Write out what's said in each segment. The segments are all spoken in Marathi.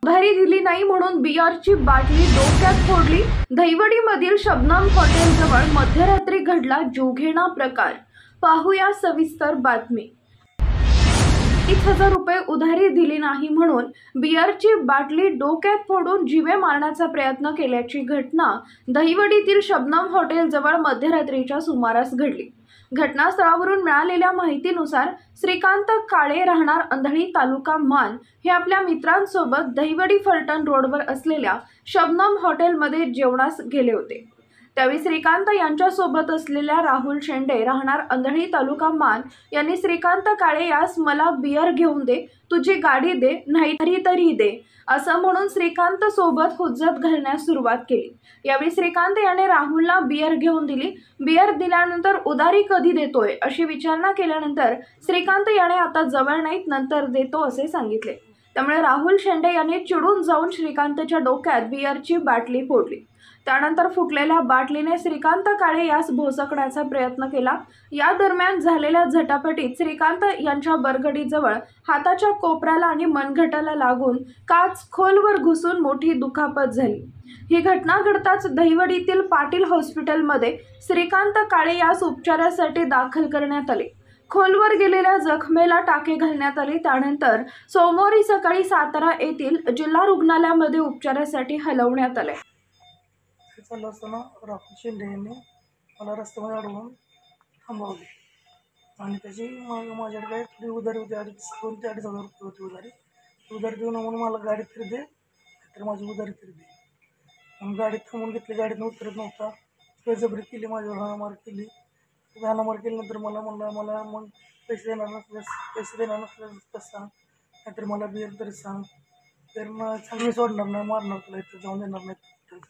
उधारी दिली नाही म्हणून बियरची बाटली डोक्यात फोडली। दहिवडीमधील शबनम हॉटेलजवळ मध्यरात्री घडला जीवघेणा प्रकार। पाहूया सविस्तर बातमी। 1,000 रुपये उधारी दिली नाही म्हणून बियरची बाटली डोक्यात फोडून जीवे मारण्याचा प्रयत्न केल्याची घटना दहिवडीतील शबनम हॉटेलजवळ मध्यरात्रीच्या सुमारास घडली। घटनास्थळावरून मिळालेल्या माहितीनुसार श्रीकांत काळे राहणार अंधळी तालुका मान हे आपल्या मित्रांसोबत दहिवडी फलटण रोडवर असलेल्या शबनम हॉटेलमध्ये जेवणास गेले होते। त्यावेळी श्रीकांत यांच्यासोबत असलेल्या राहुल शेंडे राहणार अंधळी तालुका मान यांनी श्रीकांत काळे यास मला बियर घेऊन दे, तुझी गाडी दे, नाही तरी दे असं म्हणून श्रीकांत सोबत हुज्जत घालण्यास सुरुवात केली। यावेळी श्रीकांत याने राहुलला बियर घेऊन दिली। बियर दिल्यानंतर उधारी कधी देतोय अशी विचारणा केल्यानंतर श्रीकांत याने आता जवळ नाहीत नंतर देतो असे सांगितले। त्यामुळे राहुल शेंडे यांनी चिडून जाऊन श्रीकांतच्या डोक्यात बियरची बाटली फोडली। त्यानंतर फुटलेल्या बाटलीने श्रीकांत काळे यास भोसकण्याचा प्रयत्न केला। या दरम्यान झालेल्या झटापटीत श्रीकांत यांच्या बरगडीजवळ हाताच्या कोपऱ्याला आणि मनगटाला लागून काच खोलवर घुसून मोठी दुखापत झाली। ही घटना घडताच दहिवडीतील पाटील हॉस्पिटलमध्ये श्रीकांत काळे यास उपचारासाठी दाखल करण्यात आले। खोलवर गेलेल्या जखमेला टाके घालण्यात आले। त्यानंतर सोमवारी सकाळी सातारा येथील जिल्हा रुग्णालयामध्ये उपचारासाठी हलवण्यात आले। चाललं असताना राहुल शेंडे यांनी मला रस्त्यामध्ये अडवून थांबवले आणि त्याची माझ्याकडे काय थोडी उधारी होती, 2,000 ते 2,500 रुपये होती उधारी देऊन म्हणून मला गाडीत फिर दे, तर माझी उधारी फिर दे म्हणून गाडीत थांबून घेतली। गाडीतून उतरत नव्हता, बळजबरी केली, माझ्यावर हाणामार केली। हाणामार केल्यानंतर मला मग पैसे देणार नसल्यास तसं नाहीतर मला बिअर तरी सांग, तर मग चांगली सोडणार नाही, मारणार तुला, इथं जाऊन देणार नाही।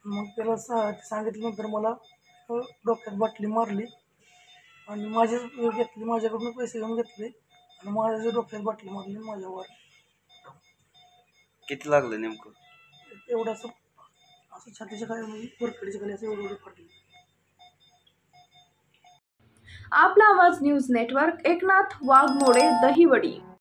मग त्याला सांगितल्यानंतर मला डोक्यात बाटली मारली आणि माझ्याकडून पैसे घेऊन घेतले आणि माझ्या डोक्यात बाटली मारली माझ्यावर। किती लागलं नेमकं? एवढं असं छातीच्या खाली म्हणजे वरकडीच्या खाली असं एवढं फाटलं। आपला आवाज न्यूज नेटवर्क, एकनाथ वाघमोडे, दहिवडी।